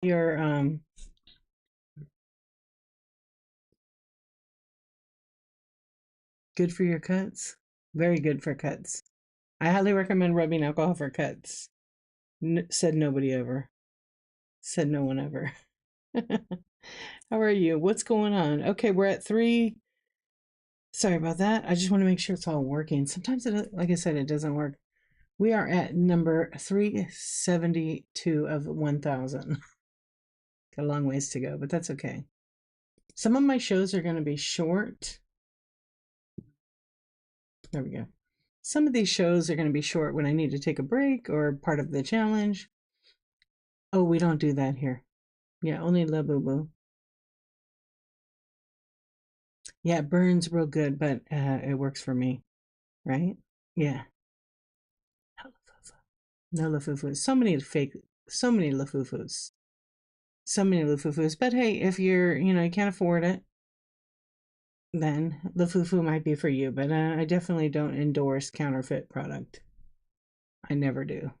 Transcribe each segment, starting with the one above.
Your good for your cuts. Very good for cuts. I highly recommend rubbing alcohol for cuts. Said nobody ever. Said no one ever. How are you? What's going on? Okay, we're at three. Sorry about that. I just want to make sure it's all working. Sometimes it, like I said, it doesn't work. We are at number 372 of 1,000. Got a long ways to go, but that's okay. Some of my shows are going to be short. There we go. Some of these shows are going to be short when I need to take a break or part of the challenge. Oh, we don't do that here. Yeah, only La Boo Boo. Yeah, it burns real good, but it works for me, right? Yeah. No lafufus. So many lafufus. So many lafufus. But hey, if you can't afford it, then lafufu might be for you. But I definitely don't endorse counterfeit product. I never do.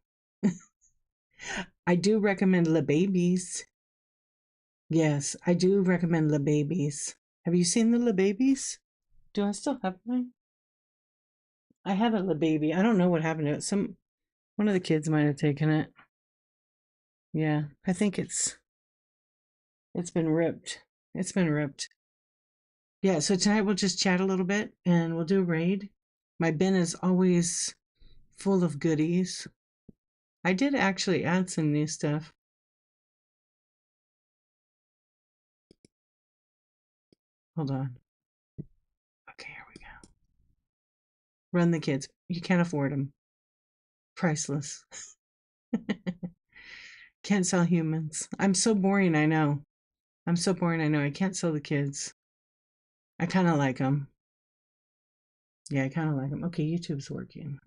I do recommend La Babies. Yes, I do recommend La Babies. Have you seen the La Babies? Do I still have mine? I had a La Baby. I don't know what happened to it. One of the kids might have taken it. Yeah, I think it's been ripped. It's been ripped. Yeah, so tonight we'll just chat a little bit and we'll do a raid. My bin is always full of goodies. I did actually add some new stuff. Hold on. Okay, here we go. Run the kids. You can't afford them. Priceless. Can't sell humans. I'm so boring, I know. I'm so boring, I know. I can't sell the kids. I kind of like them. Yeah, I kind of like them. Okay, YouTube's working.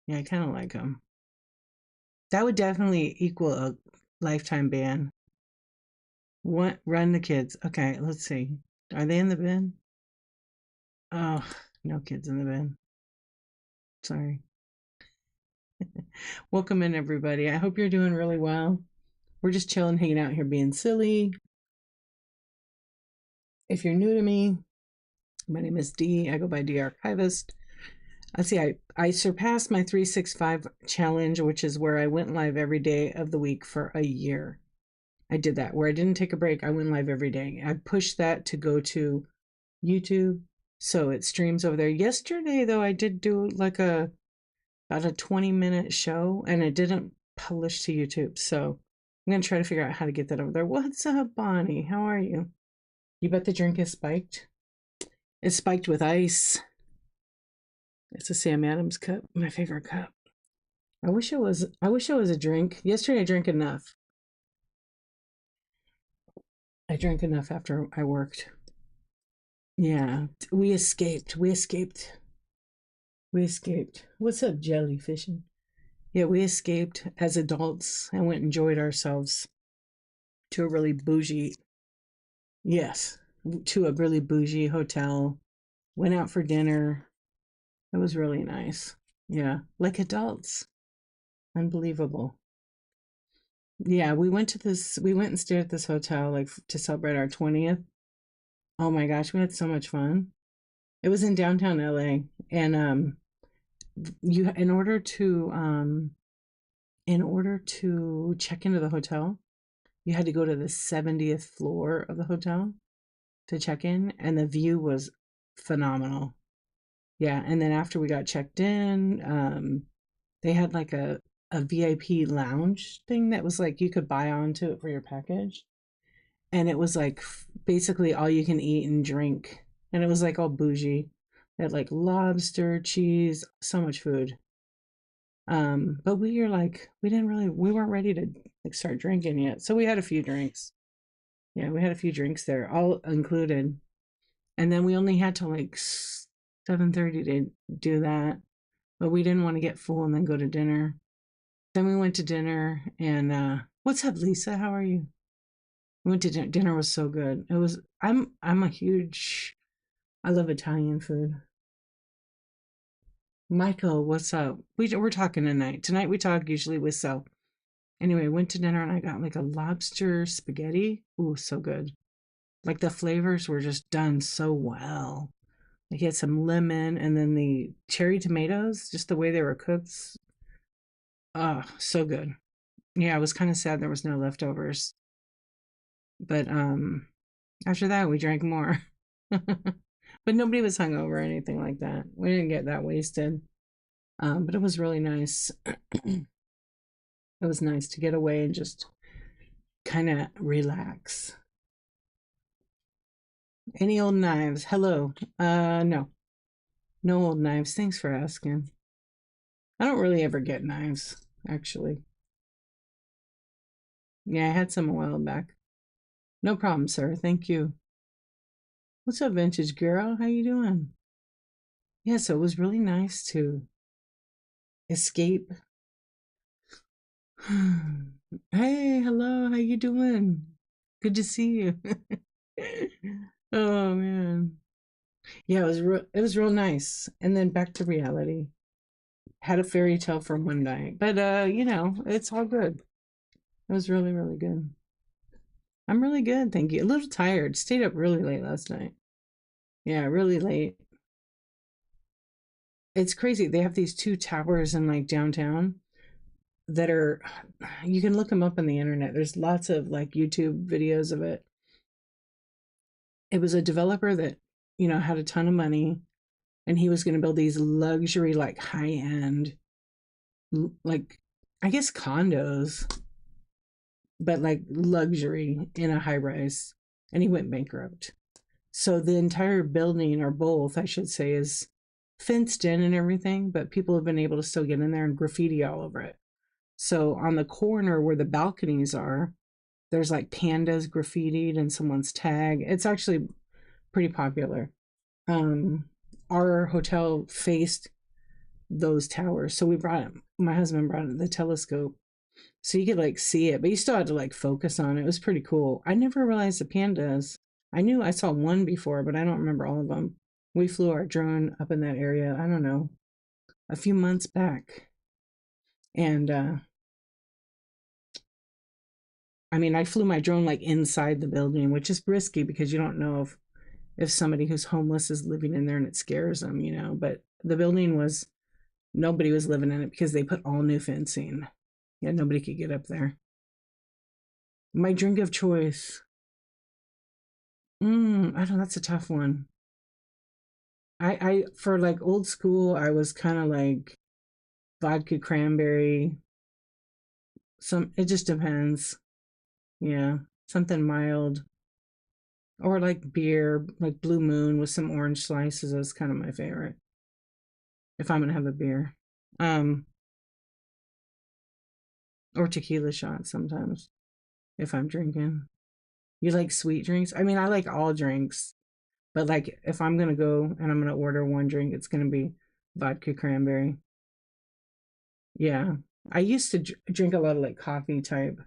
Yeah, I kind of like them. That would definitely equal a lifetime ban. What? Run the kids. Okay, let's see. Are they in the bin? Oh, no kids in the bin. Sorry. Welcome in, everybody. I hope you're doing really well. We're just chilling, hanging out here, being silly. If you're new to me, my name is Dee. I go by D Archivist. Let's see, I surpassed my 365 challenge, which is where I went live every day of the week for a year. I did that where I didn't take a break. I went live every day. I pushed that to go to YouTube, so it streams over there. Yesterday, though, I did do like about a 20-minute show, and it didn't publish to YouTube. So I'm gonna try to figure out how to get that over there. What's up, Bonnie? How are you? You bet the drink is spiked. It's spiked with ice. It's a Sam Adams cup, my favorite cup. I wish it was. I wish it was a drink. Yesterday I drank enough. I drank enough after I worked. Yeah, we escaped. We escaped. We escaped. What's up, jellyfishing? Yeah, we escaped as adults and went and enjoyed ourselves to a really bougie, yes, to a really bougie hotel. Went out for dinner. It was really nice. Yeah, like adults. Unbelievable. Yeah, we went and stayed at this hotel like to celebrate our 20th. Oh my gosh, we had so much fun. It was in downtown LA, and you in order to check into the hotel, you had to go to the 70th floor of the hotel to check in, and the view was phenomenal. Yeah, and then after we got checked in, they had like a VIP lounge thing that was like you could buy onto it for your package, and it was like basically all you can eat and drink, and it was like all bougie. They had like lobster, cheese, so much food. But we weren't ready to like start drinking yet, so we had a few drinks. Yeah, we had a few drinks there, all included, and then we only had to like 7:30 to do that, but we didn't want to get full and then go to dinner. Then we went to dinner, and what's up, Lisa? How are you? We went to dinner. Dinner was so good. It was. I'm a huge. I love Italian food. Michael, what's up? We're talking tonight. Tonight we talk usually with Sel. Anyway, went to dinner and I got like a lobster spaghetti. Ooh, so good. Like the flavors were just done so well. Like, he had some lemon and then the cherry tomatoes, just the way they were cooked. Oh, so good. Yeah, I was kind of sad there was no leftovers. But after that we drank more. But nobody was hungover or anything like that. We didn't get that wasted. But it was really nice. It was nice to get away and just kind of relax. Any old knives? Hello. No. No old knives. Thanks for asking. I don't really ever get knives, actually. Yeah, I had some a while back. No problem, sir. Thank you. What's up, vintage girl? How you doing? Yeah, so it was really nice to escape. Hey, hello. How you doing? Good to see you. Oh man. Yeah, it was real nice. And then back to reality. Had a fairy tale for one night. But it's all good. It was really, really good. I'm really good, thank you. A little tired. Stayed up really late last night. Yeah, really late. It's crazy. They have these two towers in like downtown that are, you can look them up on the internet. There's lots of like YouTube videos of it. It was a developer that, had a ton of money and he was going to build these luxury, like high end, like, I guess condos, but like luxury in a high rise. And he went bankrupt. So the entire building, or both, I should say, is fenced in and everything, but people have been able to still get in there and graffiti all over it. So on the corner where the balconies are, there's like pandas graffitied and someone's tag. It's actually pretty popular. Um, our hotel faced those towers, so my husband brought the telescope so you could like see it, but you still had to like focus on it. It was pretty cool. I never realized the pandas. I knew I saw one before, but I don't remember all of them. We flew our drone up in that area, I don't know, a few months back. And I mean, I flew my drone like inside the building, which is risky because you don't know if somebody who's homeless is living in there and it scares them. But the building was, nobody was living in it because they put all new fencing. Yeah, nobody could get up there. My drink of choice. I don't know, that's a tough one. I for like old school, I was kind of like vodka cranberry. It just depends. Yeah, something mild or like beer, like Blue Moon with some orange slices. That's kind of my favorite if I'm gonna have a beer. Um, or tequila shots sometimes if I'm drinking. You like sweet drinks? I mean, I like all drinks, but like if I'm gonna go and I'm gonna order one drink, it's gonna be vodka cranberry. Yeah. I used to drink a lot of like coffee type.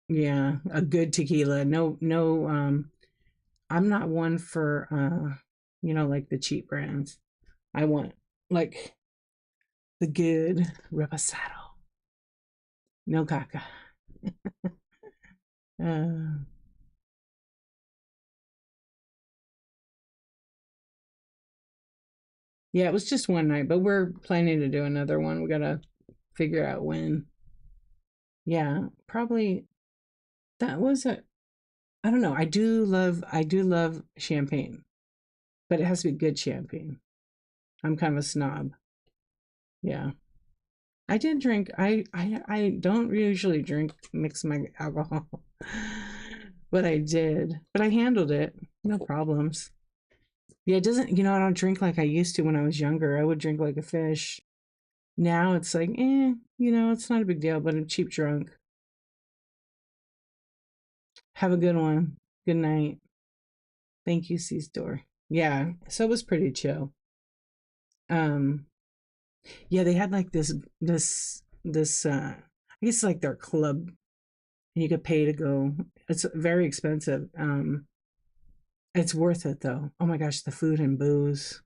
Yeah, a good tequila. No, no, I'm not one for like the cheap brands. I want like the good reposado. No caca. Uh, yeah, it was just one night, but we're planning to do another one. We gotta figure out when. Yeah, probably that was a I don't know. I do love champagne, but it has to be good champagne. I'm kind of a snob. Yeah. I did drink. I don't usually drink mix my alcohol, but I did. But I handled it. No problems. Yeah, it doesn't. I don't drink like I used to when I was younger. I would drink like a fish. Now it's like, it's not a big deal. But I'm cheap drunk. Have a good one. Good night. Thank you, C Store. Yeah, so it was pretty chill. Um, yeah, they had like this. I guess like their club and you could pay to go. It's very expensive. It's worth it though. Oh my gosh, the food and booze.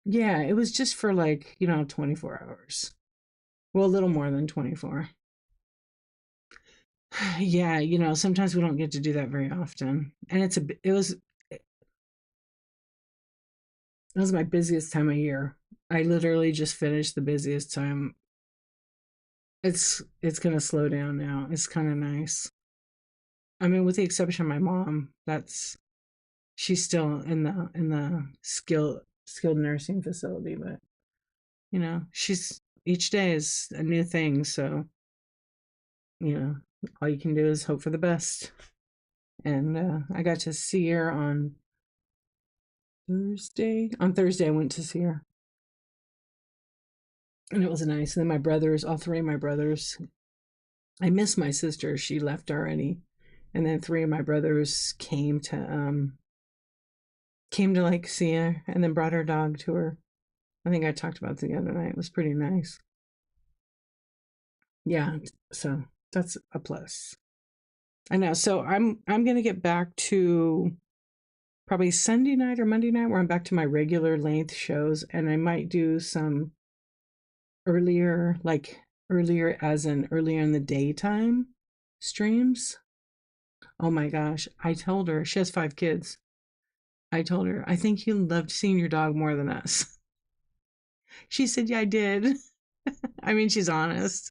Yeah, it was just for like, 24 hours. Well, a little more than 24. Yeah, sometimes we don't get to do that very often. And it was my busiest time of year. I literally just finished the busiest time. It's gonna slow down now. It's kind of nice. I mean, with the exception of my mom, that's she's still in the skilled nursing facility, but she's each day is a new thing, so you know, all you can do is hope for the best. And I got to see her on Thursday. On Thursday, I went to see her, and it was nice. And then my brothers, all three of my brothers, I miss my sister. She left already, and then three of my brothers came to like see her, and then brought her dog to her. I think I talked about it the other night. It was pretty nice. Yeah, so that's a plus. I know. So I'm gonna get back to probably Sunday night or Monday night where I'm back to my regular length shows, and I might do some earlier, like earlier as in earlier in the daytime streams. Oh my gosh. I told her she has 5 kids. I told her, I think you loved seeing your dog more than us. She said, yeah, I did. I mean, she's honest.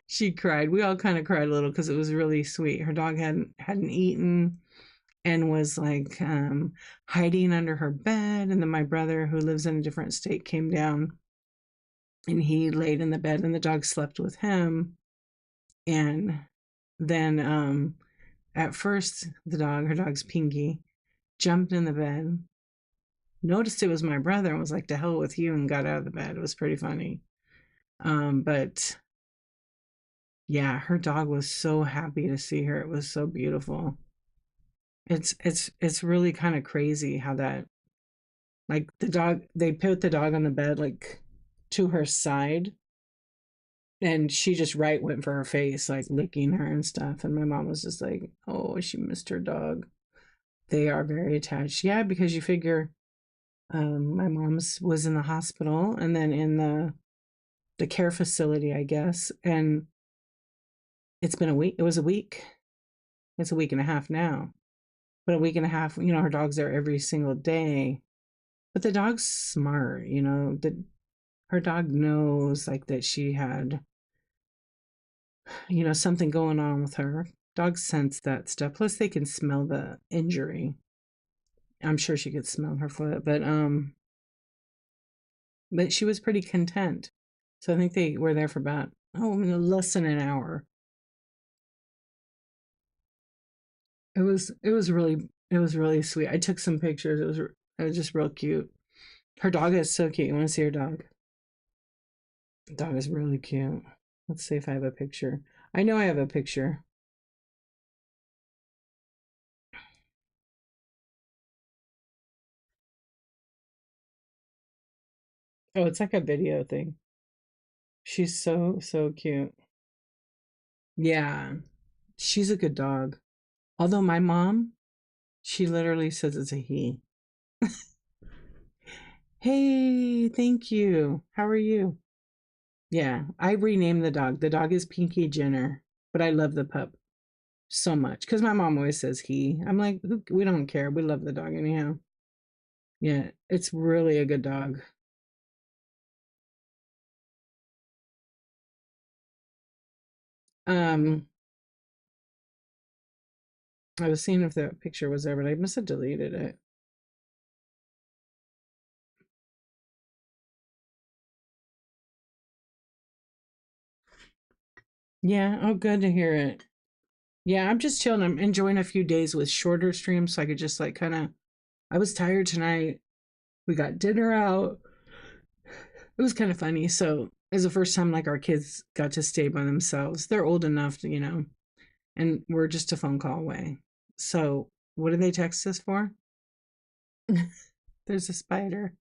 She cried. We all kind of cried a little because it was really sweet. Her dog hadn't eaten and was like hiding under her bed. And then my brother, who lives in a different state, came down and he laid in the bed and the dog slept with him. And then at first, her dog's Pinky, jumped in the bed, noticed it was my brother, and was like, to hell with you, and got out of the bed. It was pretty funny. But yeah, her dog was so happy to see her. It was so beautiful. It's really kind of crazy how that, like, they put the dog on the bed like to her side, and she just right went for her face, like licking her and stuff. And my mom was just like, oh, she missed her dog. They are very attached. Yeah, because you figure my mom's was in the hospital and then in the care facility, I guess. And it's been a week. It was a week. It's a week and a half now. But a week and a half, her dog's there every single day. But the dog's smart, that her dog knows like that she had, something going on with her. Dogs sense that stuff. Plus they can smell the injury. I'm sure she could smell her foot, but she was pretty content. So I think they were there for about less than an hour. It was really sweet. I took some pictures. It was just real cute. Her dog is so cute. You want to see her dog? The dog is really cute. Let's see if I have a picture. I know I have a picture. Oh, it's like a video thing. She's so so cute. Yeah, she's a good dog. Although my mom, she literally says it's a he. Hey, thank you. How are you? Yeah, I renamed the dog. The dog is Pinky Jenner, but I love the pup so much because my mom always says he. I'm like, we don't care. We love the dog anyhow. Yeah, it's really a good dog. Um, I was seeing if that picture was there, but I must have deleted it. Yeah, oh, good to hear it. Yeah, I'm just chilling. I'm enjoying a few days with shorter streams so I could just like kind of. I was tired tonight. We got dinner out. It was kind of funny. So, it was the first time like our kids got to stay by themselves. They're old enough, and we're just a phone call away. So, what do they text us for? There's a spider.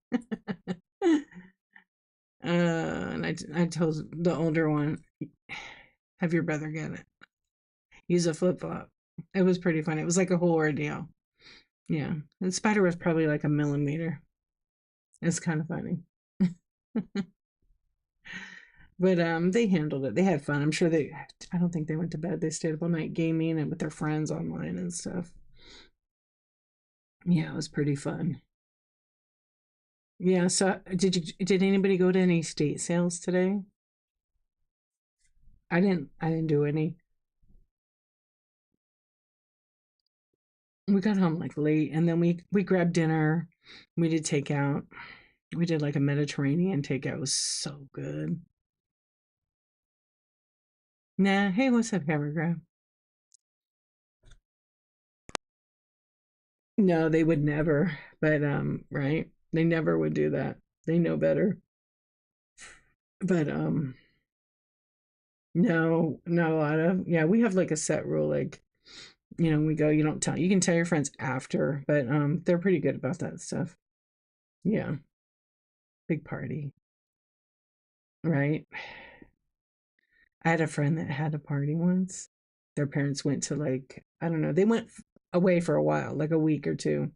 And I told the older one, have your brother get it. Use a flip flop. It was pretty funny. It was like a whole ordeal. Yeah. The spider was probably like a millimeter. It's kind of funny. But they handled it. They had fun. I'm sure they. I don't think they went to bed. They stayed up all night gaming and with their friends online and stuff. Yeah, it was pretty fun. Yeah. So did anybody go to any state sales today? I didn't. I didn't do any. We got home like late, and then we grabbed dinner. We did takeout. We did like a Mediterranean takeout. It was so good. Nah. Hey, what's up, Hammer Grab? No, they would never. But right? They never would do that. They know better. But no, not a lot of. Yeah, we have like a set rule. Like, we go. You don't tell. You can tell your friends after, but they're pretty good about that stuff. Yeah, big party, right? I had a friend that had a party once. Their parents went to like I don't know. They went away for a while, like a week or two.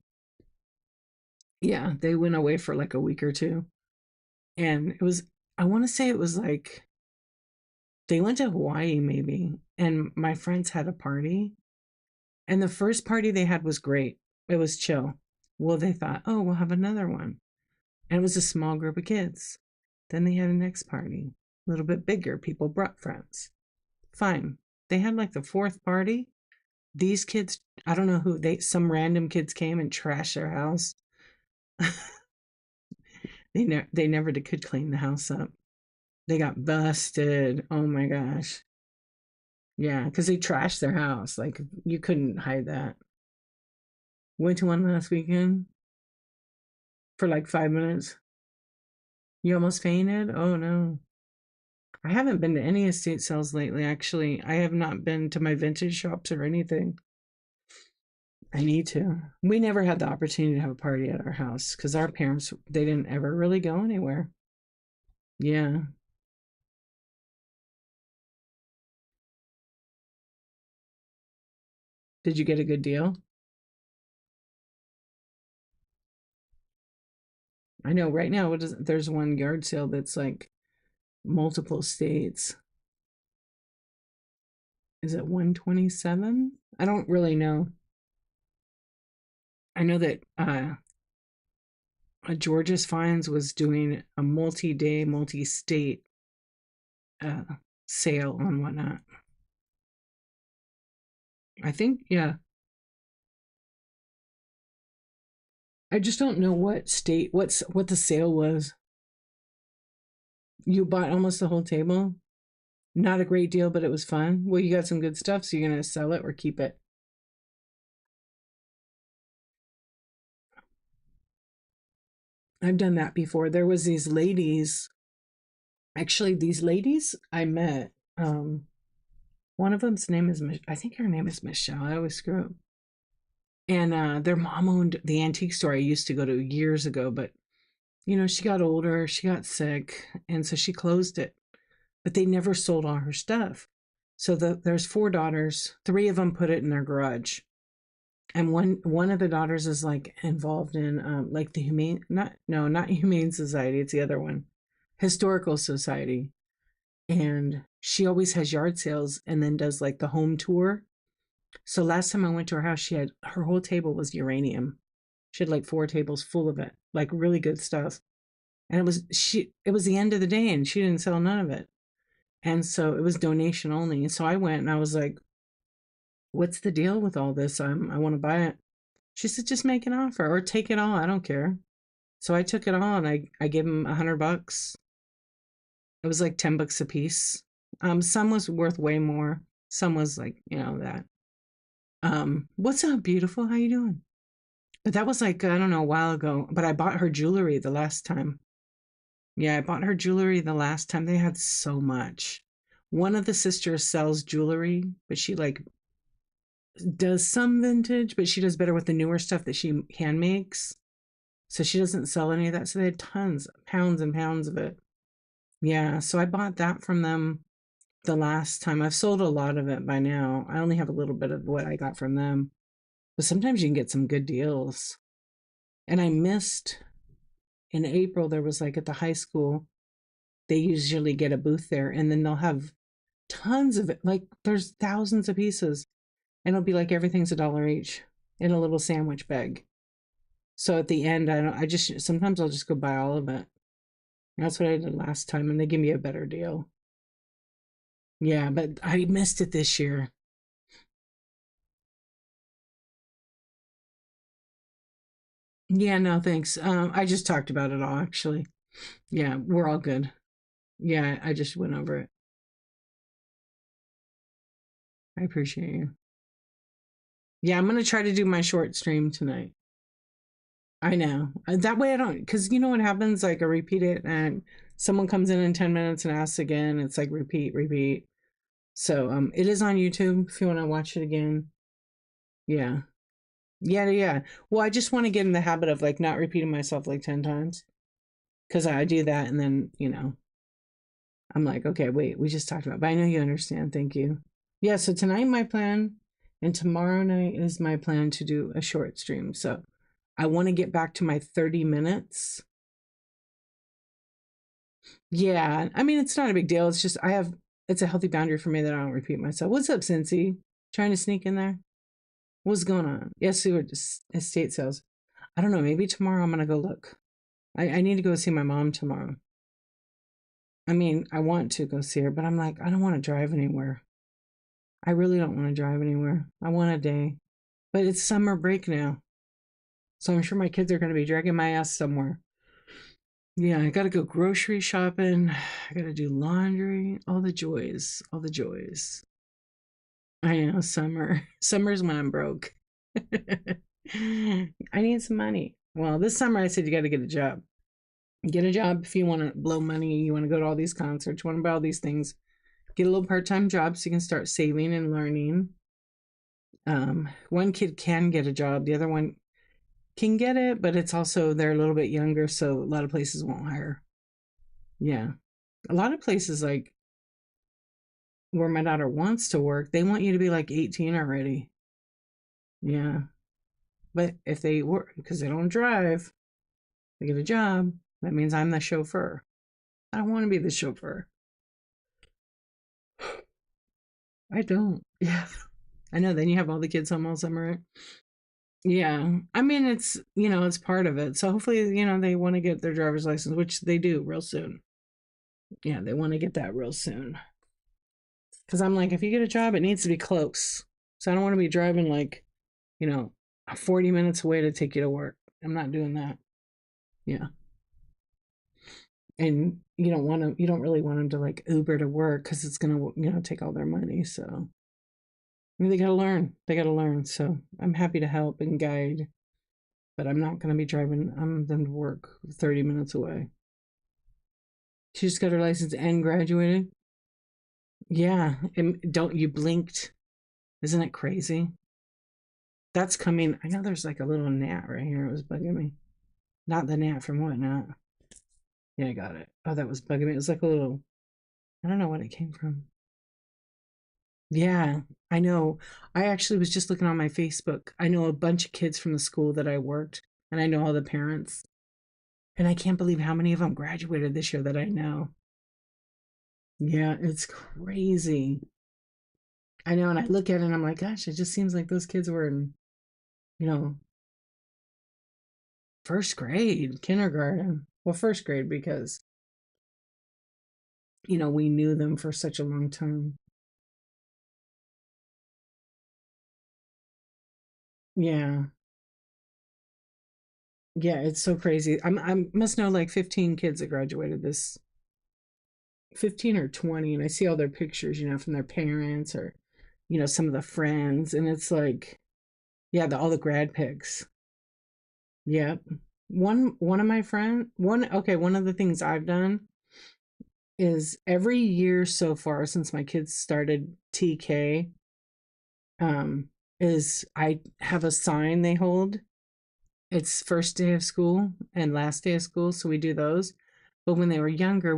Yeah, they went away for like a week or two, and it was. I want to say it was like they went to Hawaii maybe, and my friends had a party. And the first party they had was great. It was chill. Well, they thought, oh, we'll have another one. And it was a small group of kids. Then they had a next party, a little bit bigger. People brought friends. Fine. They had like the fourth party. These kids, I don't know who some random kids came and trashed their house. They never could clean the house up. They got busted. Oh my gosh. Yeah, because they trashed their house. Like you couldn't hide that. Went to one last weekend for like 5 minutes. You almost fainted? Oh no. I haven't been to any estate sales lately, actually. I have not been to my vintage shops or anything. I need to. We never had the opportunity to have a party at our house because our parents, they didn't ever really go anywhere. Yeah. Did you get a good deal? I know right now there's one yard sale that's like multiple states. Is it 127? I don't really know. I know that George's Finds was doing a multi-day, multi-state uh, sale on whatnot. I think, yeah. I just don't know what state, what the sale was. You bought almost the whole table. Not a great deal, but it was fun. Well, you got some good stuff, so you're gonna sell it or keep it. I've done that before. There was these ladies. Actually, these ladies I met. One of them's name is I think her name is Michelle. I always screw up. And their mom owned the antique store I used to go to years ago, but she got older, she got sick, and so she closed it. But they never sold all her stuff. So there's four daughters. Three of them put it in their garage, and one of the daughters is like involved in like the humane not humane society. It's the other one, historical society, and she always has yard sales and then does like the home tour. So last time I went to her house, she had her whole table was uranium. She had like four tables full of it, like really good stuff. And it was the end of the day and she didn't sell none of it. And so it was donation only. And so I went and I was like, what's the deal with all this? I want to buy it. She said, just make an offer or take it all. I don't care. So I took it all and I gave him $100. It was like $10 a piece. Some was worth way more. Some was like, that. What's up, beautiful? How you doing? But that was like, I don't know, a while ago. But I bought her jewelry the last time. Yeah, I bought her jewelry the last time. They had so much. One of the sisters sells jewelry, but she like does some vintage, but she does better with the newer stuff that she hand makes. So she doesn't sell any of that. So they had tons, pounds and pounds of it. Yeah, so I bought that from them the last time. I've sold a lot of it by now. I only have a little bit of what I got from them. But sometimes you can get some good deals. And I missed in April, there was like at the high school, they usually get a booth there, and then they'll have tons of it. Like there's thousands of pieces, and it'll be like everything's $1 each in a little sandwich bag. So at the end, I don't. I just sometimes I'll just go buy all of it. That's what I did last time, and they give me a better deal. Yeah, but I missed it this year. Yeah, no, thanks. I just talked about it all actually. Yeah, we're all good. Yeah, I just went over it. I appreciate you. Yeah, I'm gonna try to do my short stream tonight. I know. That way I don't, because you know what happens? Like I repeat it and someone comes in 10 minutes and asks again. It's like repeat, repeat. So it is on YouTube if you want to watch it again. Yeah. Yeah, yeah. Well, I just want to get in the habit of like not repeating myself like 10 times because I do that and then, I'm like, okay, wait, we just talked about, but I know you understand. Thank you. Yeah, so tonight my plan and tomorrow night is my plan to do a short stream. So I want to get back to my 30 minutes. Yeah, I mean, it's not a big deal. It's just it's a healthy boundary for me that I don't repeat myself. What's up, Cincy? Trying to sneak in there? What's going on? Yes, we were just estate sales. I don't know. Maybe tomorrow I'm gonna go look. I need to go see my mom tomorrow. I mean, I want to go see her, but I'm like, I don't want to drive anywhere. I really don't want to drive anywhere. I want a day. But it's summer break now. So I'm sure my kids are going to be dragging my ass somewhere. Yeah, I got to go grocery shopping. I got to do laundry. All the joys. All the joys. I know, summer. Summer's when I'm broke. I need some money. Well, this summer I said you got to get a job. Get a job if you want to blow money. You want to go to all these concerts. You want to buy all these things. Get a little part-time job so you can start saving and learning. One kid can get a job. The other one can get it, but it's also they're a little bit younger, so a lot of places won't hire. Yeah. A lot of places like where my daughter wants to work, they want you to be like 18 already. Yeah. But if they work because they don't drive, they get a job, that means I'm the chauffeur. I don't want to be the chauffeur. I don't. Yeah. I know. Then you have all the kids home all summer, right? Yeah. I mean, it's part of it. So hopefully, they want to get their driver's license, which they do real soon. Yeah, they want to get that real soon. Because I'm like, if you get a job, it needs to be close. So I don't want to be driving like, you know, 40 minutes away to take you to work. I'm not doing that. Yeah. And you don't really want them to like Uber to work because it's going to, take all their money. So I mean, they got to learn. They got to learn. So I'm happy to help and guide, but I'm not going to be driving them to work 30 minutes away. She just got her license and graduated. Yeah. And don't you blinked? Isn't it crazy? That's coming. I know there's like a little gnat right here. It was bugging me. Not the gnat from Whatnot. Yeah, I got it. Oh, that was bugging me. It was like a little, I don't know what it came from. Yeah, I know. I actually was just looking on my Facebook. I know a bunch of kids from the school that I worked, and I know all the parents. And I can't believe how many of them graduated this year that I know. Yeah, it's crazy. I know, and I look at it and I'm like, gosh, it just seems like those kids were in, you know, first grade, kindergarten. Well, first grade because, we knew them for such a long time. Yeah. Yeah, it's so crazy. I must know like 15 kids that graduated this 15 or 20, and I see all their pictures, from their parents or some of the friends, and it's like, yeah, all the grad pics. Yep. One of my friend one okay, one of the things I've done is every year so far since my kids started TK, um is I have a sign they hold. It's first day of school and last day of school, so we do those. But when they were younger,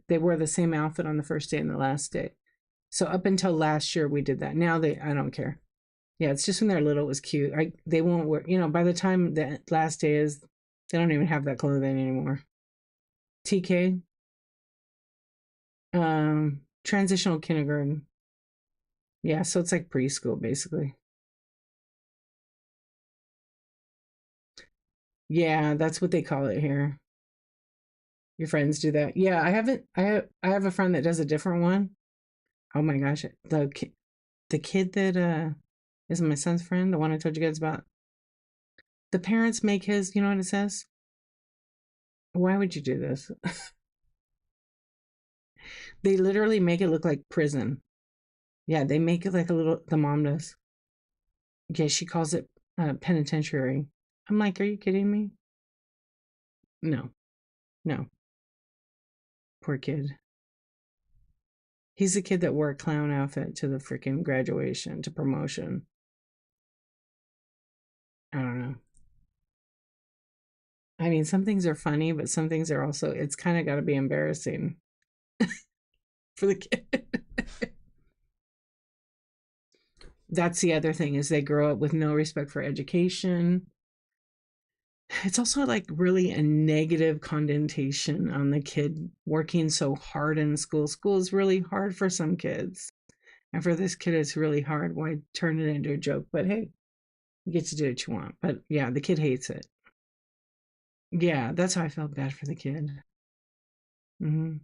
they wore the same outfit on the first day and the last day. So up until last year, we did that. Now I don't care. Yeah, it's just when they're little, it was cute. They won't wear, by the time the last day is, they don't even have that clothing anymore. TK, Transitional kindergarten. Yeah, so it's like preschool basically. Yeah, that's what they call it here. Your friends do that. Yeah, I haven't. I have a friend that does a different one. Oh my gosh, the kid that is my son's friend, the one I told you guys about. The parents make his. You know what it says? Why would you do this? They literally make it look like prison. Yeah, they make it like a little. The mom does. Yeah, she calls it penitentiary. I'm like, are you kidding me? No, no, poor kid. He's the kid that wore a clown outfit to the freaking graduation to promotion. I don't know. I mean, some things are funny, but some things are also, it's kind of got to be embarrassing for the kid. That's the other thing is they grow up with no respect for education. It's also like really a negative connotation on the kid working so hard in school. School is really hard for some kids. And for this kid, it's really hard. Why turn it into a joke? But hey, you get to do what you want. But yeah, the kid hates it. Yeah, that's how I felt bad for the kid. Mm-hmm.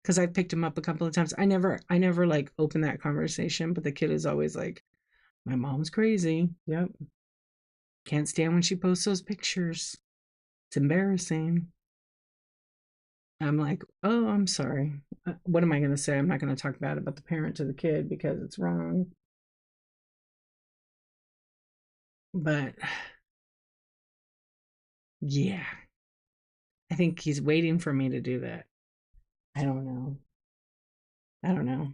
Because I picked him up a couple of times. I never like open that conversation, but the kid is always like, "My mom's crazy." Yep, can't stand when she posts those pictures. It's embarrassing. I'm like, "Oh, I'm sorry. What am I going to say? I'm not going to talk bad about the parent to the kid because it's wrong." But yeah, I think he's waiting for me to do that. I don't know. I don't know.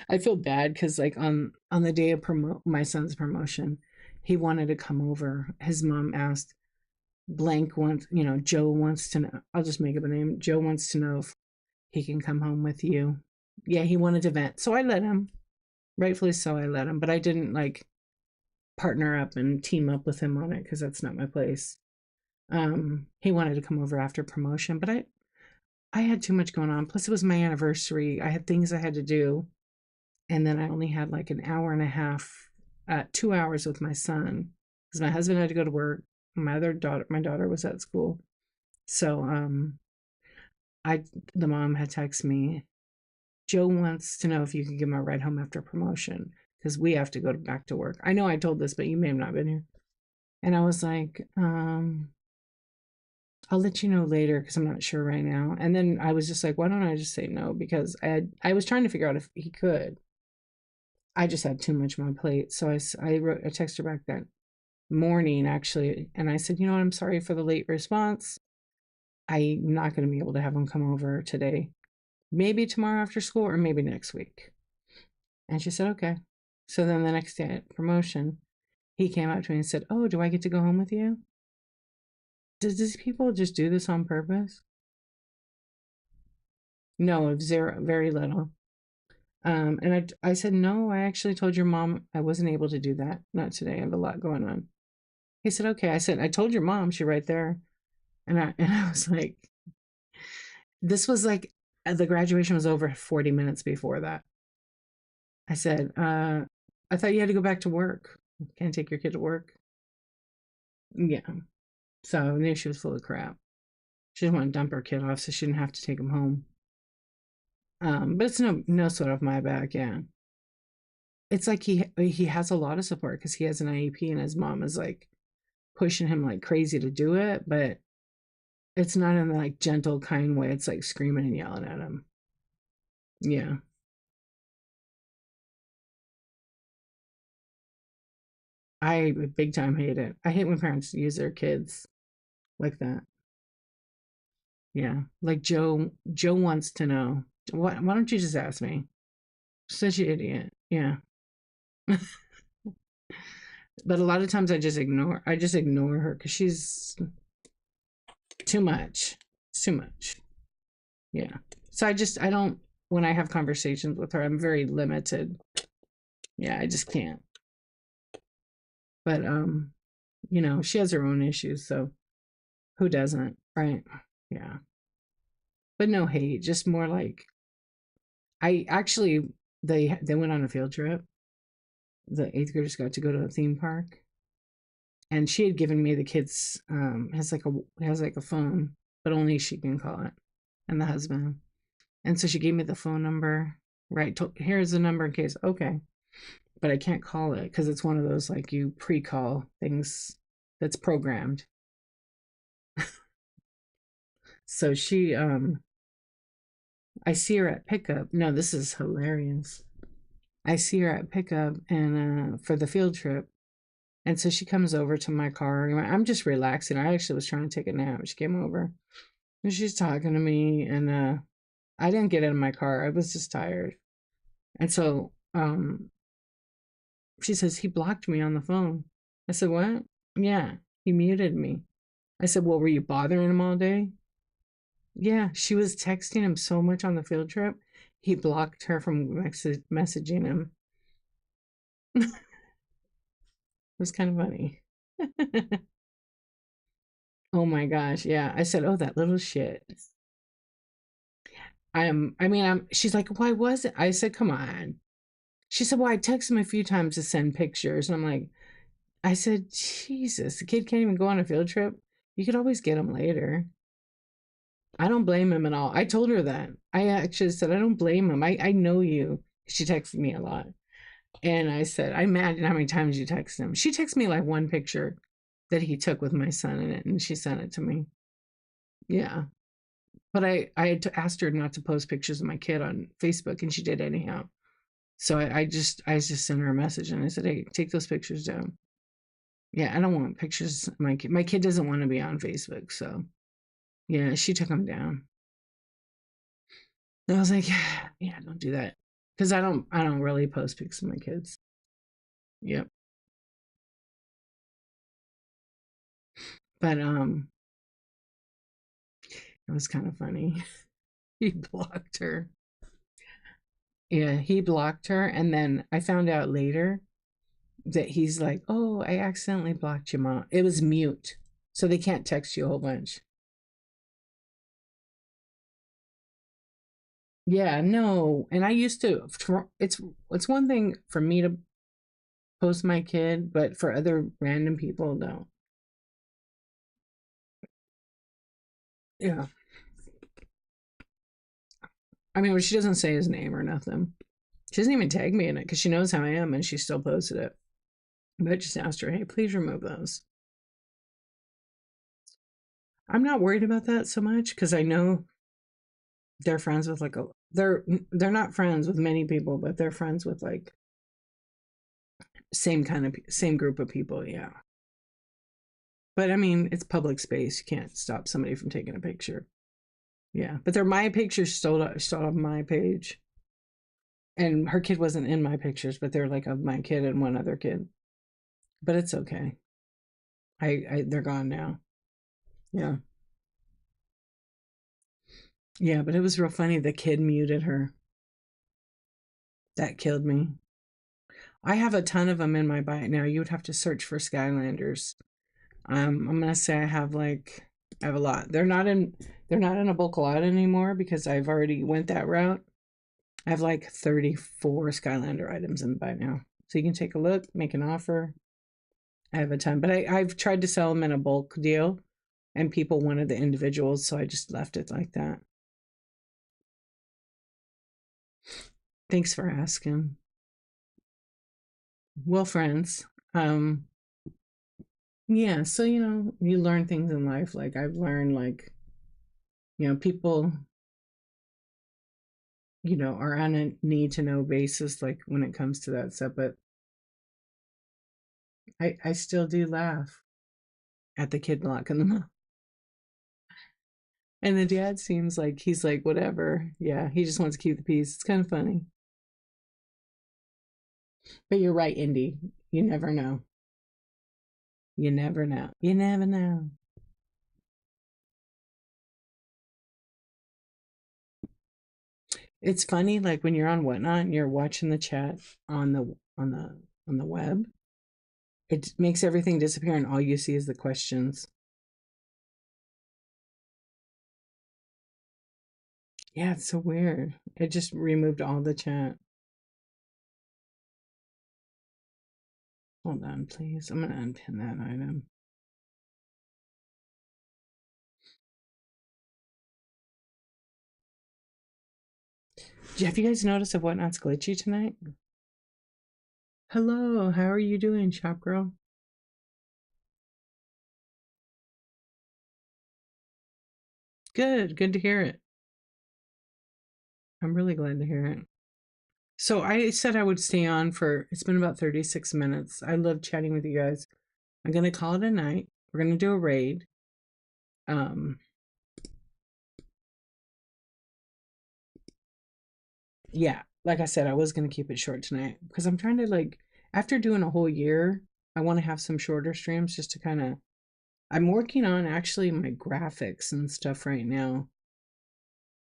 I feel bad because like on the day of my son's promotion, he wanted to come over. His mom asked blank wants, Joe wants to know. I'll just make up a name. Joe wants to know if he can come home with you. Yeah, he wanted to vent. So I let him. Rightfully so, I let him. But I didn't like partner up and team up with him on it because that's not my place. He wanted to come over after promotion, but I had too much going on. Plus, it was my anniversary. I had things I had to do. And then I only had like an hour and a half, 2 hours with my son because my husband had to go to work. My daughter was at school. So I the mom had texted me, Joe wants to know if you can give him a ride home after promotion because we have to go back to work. I know I told this, but you may have not been here. And I was like, I'll let you know later because I'm not sure right now. And then I was just like, why don't I just say no? Because I was trying to figure out if he could. I just had too much on my plate. So I wrote a text her back that morning actually. And I said, you know what? I'm sorry for the late response. I'm not going to be able to have him come over today. Maybe tomorrow after school or maybe next week. And she said, okay. So then the next day at promotion, he came up to me and said, oh, do I get to go home with you? Does these people just do this on purpose? No, zero, very little. And I said, no, I actually told your mom I wasn't able to do that. Not today. I have a lot going on. He said, okay. I said, I told your mom, she right there. And I was like, this was like the graduation was over 40 minutes before that. I said, I thought you had to go back to work. Can't take your kid to work. Yeah. So I knew she was full of crap. She didn't want to dump her kid off so she didn't have to take him home. But it's no sweat off my back. Yeah. It's like he has a lot of support because he has an IEP and his mom is like pushing him like crazy to do it, but it's not in the like gentle, kind way. It's like screaming and yelling at him. Yeah. I big time hate it. I hate when parents use their kids like that. Yeah. Like Joe wants to know. Why don't you just ask me? Such an idiot. Yeah. But a lot of times I just ignore her because she's too much. It's too much. Yeah. So I don't when I have conversations with her, I'm very limited. Yeah, I just can't. But she has her own issues, so who doesn't, right? Yeah. but no hate, just more like I actually they went on a field trip. The eighth graders got to go to a theme park, and she had given me the kids has like a phone, but only she can call it, and the husband. And so she gave me the phone number. Right, here's the number in case. Okay, but I can't call it because it's one of those like you pre-call things that's programmed. So I see her at pickup. No, this is hilarious. I see her at pickup and for the field trip. And so she comes over to my car. I'm just relaxing. I actually was trying to take a nap. She came over and she's talking to me and I didn't get in my car. I was just tired. And so she says he blocked me on the phone. I said, "What?" "Yeah, he muted me." I said, "Well, were you bothering him all day?" Yeah, she was texting him so much on the field trip. He blocked her from messaging him. It was kind of funny. Oh my gosh. Yeah. I said, "Oh, that little shit." She's like, "Why was it?" I said, "Come on." She said, "Well, I texted him a few times to send pictures." And I said, "Jesus, the kid can't even go on a field trip. You could always get him later." I don't blame him at all. I told her that. I actually said, "I don't blame him. I know you." She texted me a lot. And I said, "I imagine how many times you text him." She texted me like one picture that he took with my son in it, and she sent it to me. Yeah. But I had to asked her not to post pictures of my kid on Facebook, and she did anyhow. So I just sent her a message and I said, "Hey, take those pictures down." Yeah, I don't want pictures. Of my kid. My kid doesn't want to be on Facebook, so yeah, she took them down. And I was like, "Yeah, don't do that," because I don't really post pics of my kids. Yep. But it was kind of funny. He blocked her. Yeah, he blocked her, and then I found out later that he's like, "Oh, I accidentally blocked your mom." It was mute, so they can't text you a whole bunch. Yeah, no. And I used to. It's one thing for me to post my kid, but for other random people, no. Yeah, I mean, she doesn't say his name or nothing. She doesn't even tag me in it because she knows how I am, and she still posted it. But I just asked her, "Hey, please remove those." I'm not worried about that so much because I know they're friends with like a they're not friends with many people, but they're friends with like same group of people. Yeah, but I mean it's public space. You can't stop somebody from taking a picture. Yeah, but they're my pictures still on my page, and her kid wasn't in my pictures, but they're like of my kid and one other kid. But it's okay. I they're gone now. Yeah, yeah, but it was real funny. The kid muted her. That killed me. I have a ton of them in my bite now. You would have to search for Skylanders. I'm gonna say I have a lot. They're not in a bulk lot anymore because I've already went that route. I have like 34 Skylander items in by now. So you can take a look, make an offer. I have a ton, but I've tried to sell them in a bulk deal and people wanted the individuals, so I just left it like that. Thanks for asking. Well, friends, um, yeah, so you learn things in life. Like I've learned like, people are on a need to know basis, like when it comes to that stuff. But I still do laugh at the kid blocking them up. And the dad seems like he's like, whatever. Yeah, he just wants to keep the peace. It's kind of funny. But you're right, Indy. You never know. You never know. You never know. It's funny, like when you're on whatnot and you're watching the chat on the web, it makes everything disappear and all you see is the questions. Yeah, it's so weird. It just removed all the chat. Hold on, please. I'm gonna unpin that item. Have you guys noticed if Whatnot's glitchy tonight? Hello, how are you doing, shop girl? Good, good to hear it. I'm really glad to hear it. So I said I would stay on for, it's been about 36 minutes. I love chatting with you guys. I'm gonna call it a night. We're gonna do a raid. Um, yeah, like I said, I was gonna keep it short tonight because I'm trying to like, after doing a whole year, I want to have some shorter streams just to kind of. I'm working on actually my graphics and stuff right now,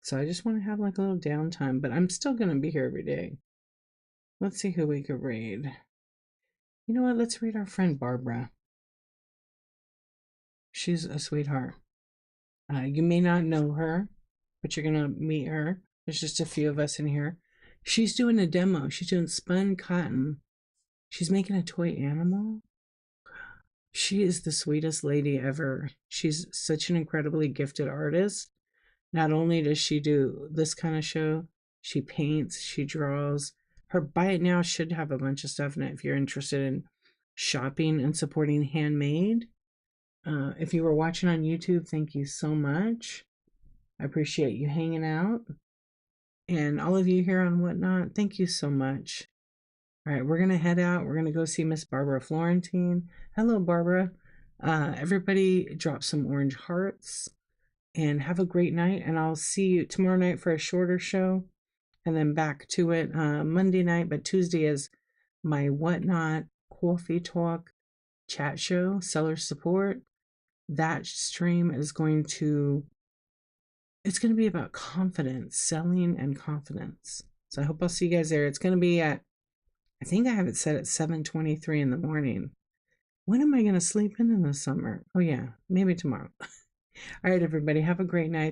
so I just want to have like a little downtime. But I'm still gonna be here every day. Let's see who we could raid. You know what? Let's raid our friend Barbara. She's a sweetheart. You may not know her, but you're gonna meet her. There's just a few of us in here. She's doing a demo. She's doing spun cotton. She's making a toy animal. She is the sweetest lady ever. She's such an incredibly gifted artist. Not only does she do this kind of show, she paints, she draws. Her Buy It Now should have a bunch of stuff in it if you're interested in shopping and supporting handmade. If you were watching on YouTube, thank you so much. I appreciate you hanging out. And all of you here on Whatnot, thank you so much. All right, we're going to head out. We're going to go see Miss Barbara Florentine. Hello, Barbara. Everybody drop some orange hearts and have a great night. And I'll see you tomorrow night for a shorter show and then back to it Monday night. But Tuesday is my Whatnot Coffee Talk chat show, seller support. That stream is going to, it's going to be about confidence, selling and confidence. So I hope I'll see you guys there. It's going to be at, I think I have it set at 7:23 in the morning. When am I going to sleep in the summer? Oh yeah, maybe tomorrow. All right, everybody, have a great night.